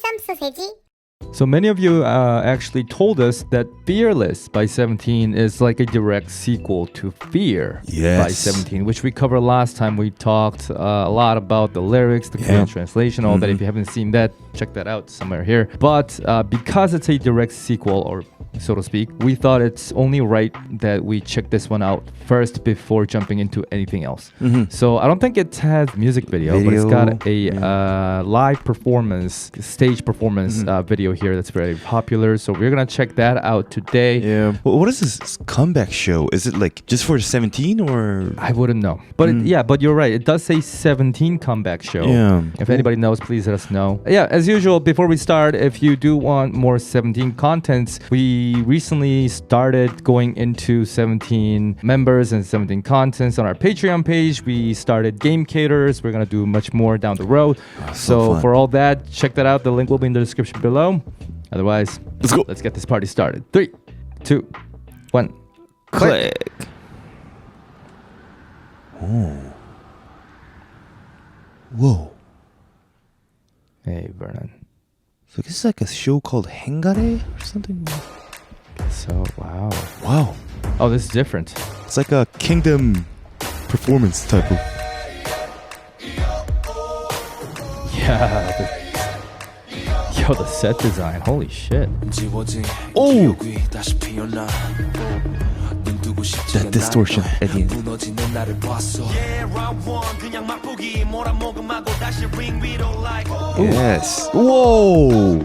신경 쓰세지? So many of you actually told us that Fearless by 17 is like a direct sequel to Fear by 17, which we covered last time. We talked a lot about the lyrics, the Korean translation, all that. If you haven't seen that, check that out somewhere here. But because it's a direct sequel, or so to speak, we thought it's only right that we check this one out first before jumping into anything else. So I don't think it has music video, but it's got a live performance, stage performance video here that's very popular. So we're gonna check that out today. Yeah. Well, what is this comeback show? Is it like just for 17 or? I wouldn't know. But but you're right. It does say 17 comeback show. Yeah. If anybody knows, please let us know. Yeah, as usual, before we start, if you do want more 17 contents, we recently started going into 17 members and 17 contents on our Patreon page. We started game caterers. We're gonna do much more down the road. So fun. for all that, check that out. The link will be in the description below. Otherwise, Let's go. Let's get this party started. 3, 2, 1. Click. Oh. Whoa. Hey, Vernon. So this is like a show called Hengare or something? So, wow. Wow. Oh, this is different. It's like a kingdom performance type of. Yeah. Yo, the set design. Holy shit. Oh! That distortion at the end. Yes. Whoa!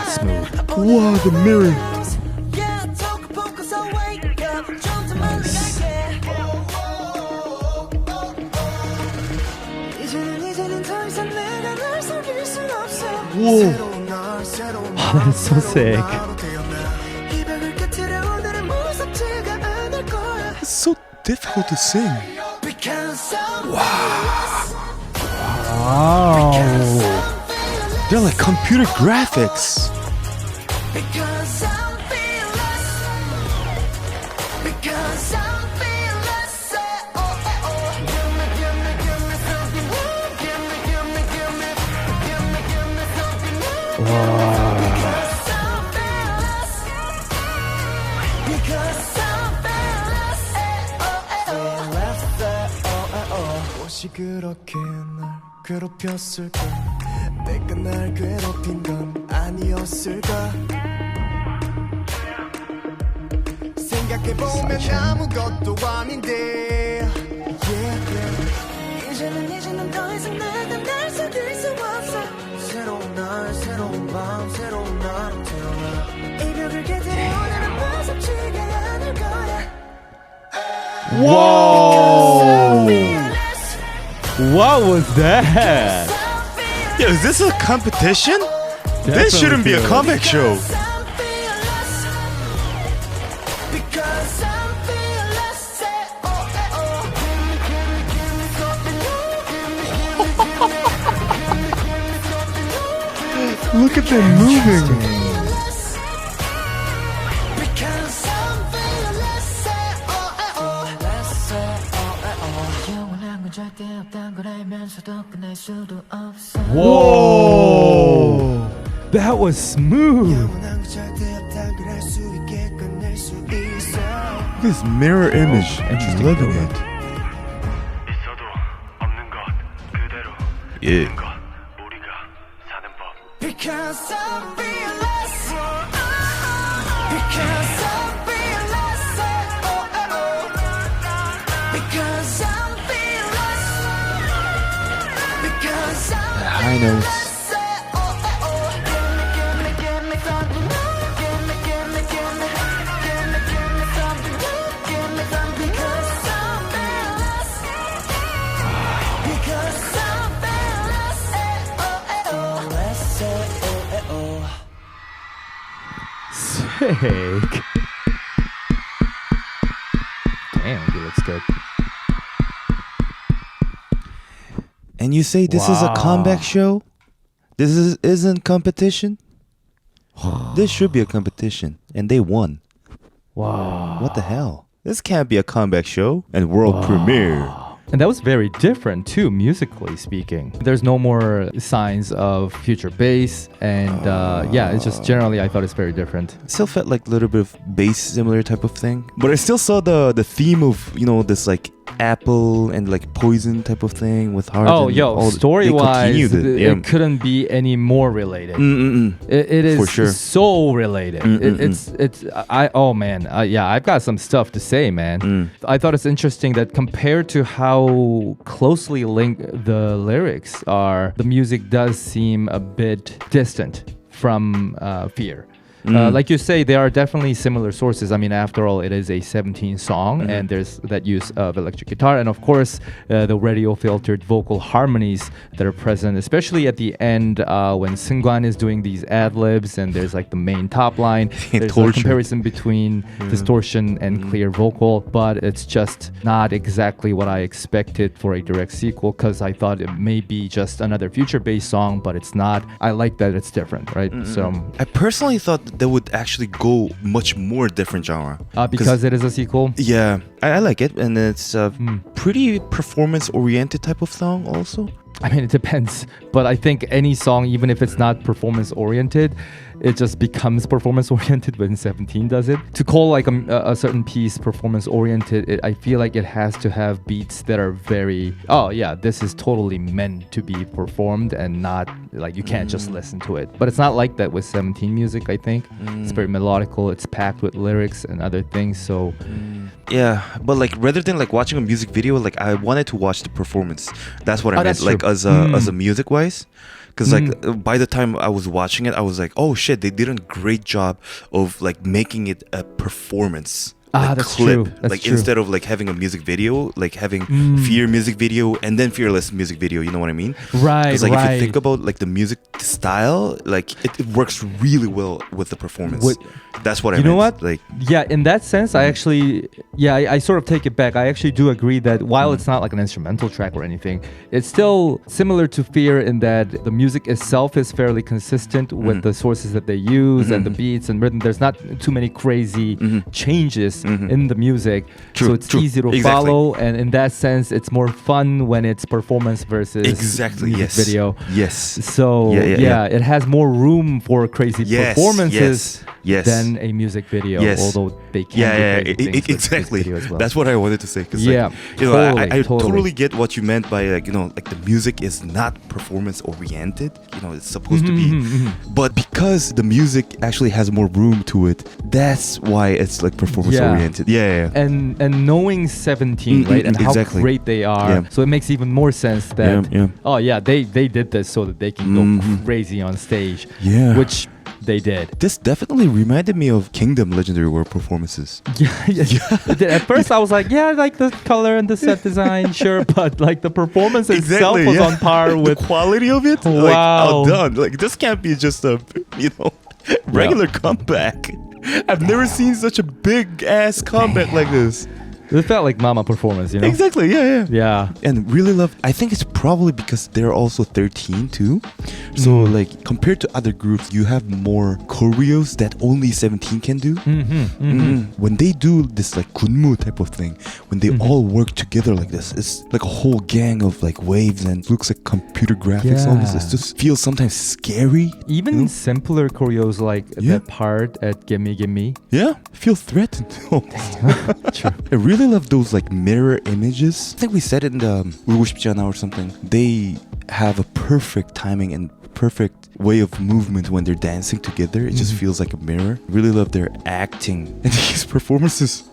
Smooth. Wow, the mirror. Nice. Whoa. Oh, that is so sick. It's so difficult to sing. Wow. They're like computer graphics. 그렇게 날 괴롭혔을까 내가 날 괴롭힌 건 아니었을까 생각해보면 아무것도 아닌데 이제는 더 이상 날 속일 수 없어 새로운 날 새로운 밤 새로운 나로 태어나 이별을 곁에 오늘은 무섭지가 않을 거야 Whoa! What was that? Yo, is this a competition? This shouldn't be a comeback show. Look at them moving. Whoa! That was smooth. This mirror image. Interesting Loving build-up. it. Yeah. Because I realize Because I realize Because I realize Because I High notes. Sick. Damn, he looks good. And you say this is a comeback show? Isn't competition? This should be a competition. And they won. Wow. What the hell? This can't be a comeback show and world premiere. And that was very different too, musically speaking. There's no more signs of future bass, and yeah, it's just generally I thought it's very different. Still felt like a little bit of bass similar type of thing, but I still saw the theme of this like apple and like poison type of thing with heart. Oh, yo, story wise, it couldn't be any more related. It is for sure. So related. Yeah, I've got some stuff to say, man. I thought it's interesting that compared to how closely linked the lyrics are, the music does seem a bit distant from Fear. Like you say, there are definitely similar sources. I mean, after all, it is a 17 song, and there's that use of electric guitar, and of course, the radio-filtered vocal harmonies that are present, especially at the end when Seungkwan is doing these ad-libs, and there's like the main top line. There's a comparison between distortion and clear vocal, but it's just not exactly what I expected for a direct sequel, because I thought it may be just another future-based song, but it's not. I like that it's different, right? So I personally thought they would actually go much more different genre because it is a sequel. Yeah, I like it, and it's a pretty performance oriented type of song also. I mean, it depends, but I think any song, even if it's not performance oriented, it just becomes performance oriented when 17 does it. To call like a certain piece performance oriented, I feel like it has to have beats that are very, oh yeah, this is totally meant to be performed, and not like you can't just listen to it. But it's not like that with 17 music, I think. It's very melodical, it's packed with lyrics and other things, so... Yeah, but like rather than like watching a music video, like I wanted to watch the performance. That's what I meant, like as a music wise. Because like by the time I was watching it, I was like, oh shit, they did a great job of like making it a performance. That's clip. True. That's like true. Instead of like having a music video, like having Fear music video and then Fearless music video, you know what I mean? Right. Because like if you think about like the music style, like it works really well with the performance. That's what I meant. You know what? Like, yeah, in that sense, I actually, I sort of take it back. I actually do agree that while it's not like an instrumental track or anything, it's still similar to Fear in that the music itself is fairly consistent with the sources that they use and the beats and rhythm. There's not too many crazy changes in the music. True, so it's easy to follow, and in that sense, it's more fun when it's performance versus music video. Yes. So it has more room for crazy performances than a music video, although they can do crazy things exactly. with video as well. That's what I wanted to say. Cause I totally get what you meant by like the music is not performance oriented. It's supposed to be, but because the music actually has more room to it, that's why it's like performance oriented. And knowing 17, right, and how great they are, so it makes even more sense that they did this so that they can go crazy on stage, which they did. This definitely reminded me of Kingdom Legendary World performances. At first I was like, like the color and the set design, sure, but like the performance itself was on par with the quality of it. Wow, like, well done. Like this can't be just a regular comeback. I've never seen such a big ass comeback like this. It felt like Mama performance, Exactly, yeah. And really love, I think it's probably because they're also 13 too. So like compared to other groups, you have more choreos that only 17 can do. When they do this like kunmu type of thing, when they all work together like this, it's like a whole gang of like waves and looks like computer graphics almost. It just feels sometimes scary. Even simpler choreos like that part at Gimme Gimme. Yeah, feel threatened. True. I really love those like mirror images. I think we said it in the 울고 싶지 않아 or something. They have a perfect timing and perfect way of movement when they're dancing together. It just feels like a mirror. Really love their acting and these performances.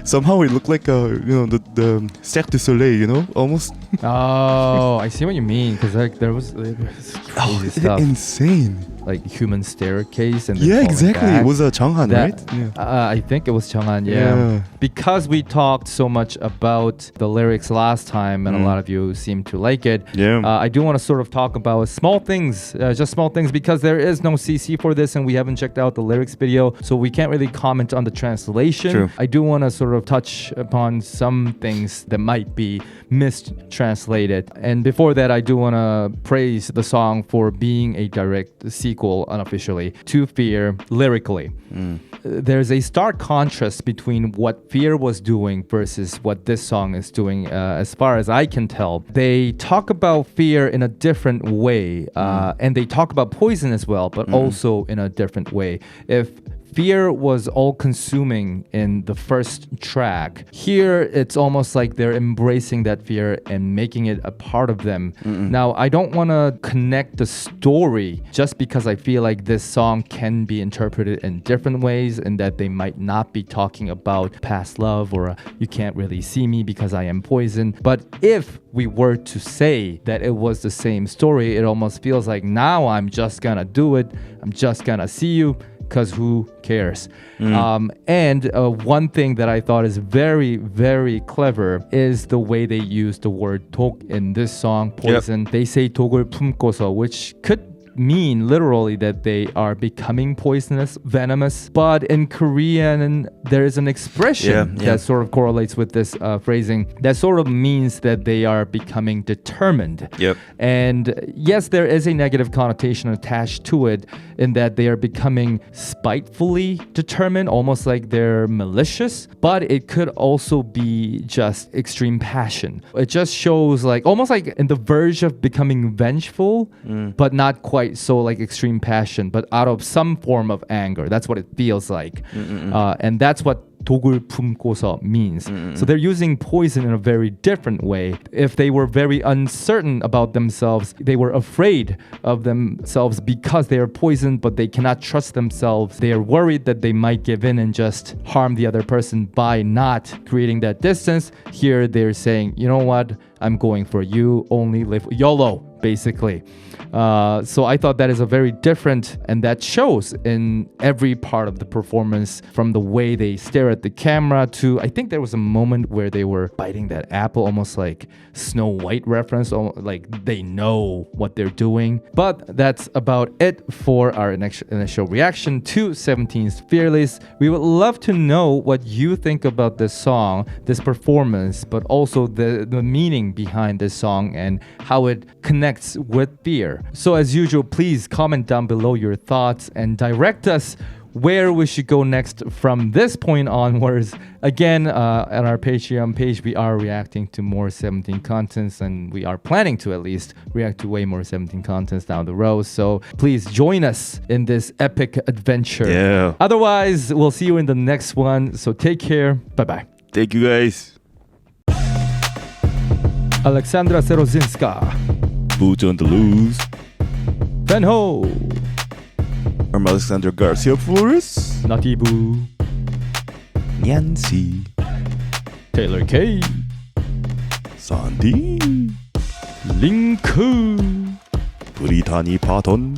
Somehow it looked like the Cirque du Soleil, almost. Oh, I see what you mean, because like there was crazy stuff. Insane. Like human staircase and exactly. Back. It was Changhan, right? I think it was Changhan. Because we talked so much about the lyrics last time, and a lot of you seem to like it. I do want to sort of talk about small things, just small things, because there is no CC for this, and we haven't checked out the lyrics video, so we can't really comment on the translation. True. I do want to sort of touch upon some things that might be mistranslated. And before that, I do want to praise the song for being a direct sequel sequel unofficially to Fear lyrically. There's a stark contrast between what Fear was doing versus what this song is doing, as far as I can tell. They talk about fear in a different way, and they talk about poison as well, but also in a different way. If fear was all-consuming in the first track, here it's almost like they're embracing that fear and making it a part of them. Now, I don't want to connect the story just because I feel like this song can be interpreted in different ways and that they might not be talking about past love or you can't really see me because I am poison. But if we were to say that it was the same story, it almost feels like now I'm just gonna do it. I'm just gonna see you. Because who cares? And one thing that I thought is very, very clever is the way they use the word 독 in this song, poison. They say 독을 품고서, which could mean literally that they are becoming poisonous, venomous. But in Korean, there is an expression that sort of correlates with this phrasing that sort of means that they are becoming determined. And yes, there is a negative connotation attached to it in that they are becoming spitefully determined, almost like they're malicious. But it could also be just extreme passion. It just shows like almost like in the verge of becoming vengeful, but not quite so like extreme passion, but out of some form of anger. That's what it feels like. And that's what 독을 품고서 means. So they're using poison in a very different way. If they were very uncertain about themselves, they were afraid of themselves because they are poisoned, but they cannot trust themselves. They are worried that they might give in and just harm the other person by not creating that distance. Here they're saying, you know what? I'm going for you, only live YOLO, basically. So I thought that is a very different, and that shows in every part of the performance, from the way they stare at the camera to, I think there was a moment where they were biting that apple, almost like Snow White reference, like they know what they're doing. But that's about it for our initial reaction to 17's Fearless. We would love to know what you think about this song, this performance, but also the meaning behind this song and how it connects with fear. So as usual, please comment down below your thoughts and direct us where we should go next from this point onwards. Again, on our Patreon page, we are reacting to more 17 contents, and we are planning to at least react to way more 17 contents down the road. So please join us in this epic adventure. Otherwise, we'll see you in the next one. So take care. Bye-bye. Thank you, guys. Alexandra Serozinska. Boots on the loose. Benho. I'm Alexander Garcia Flores. Natibu. Nancy. Taylor K. Sandy. Linku. Brittany Patton.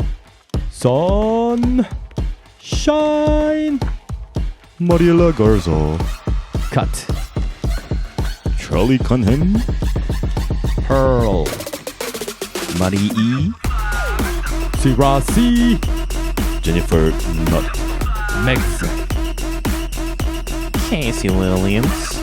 Sun. Shine. Mariela Garza. Cut. Charlie Cunham. Pearl. Marie E. Sirasi. Jennifer Nutt. Megs. Casey Williams.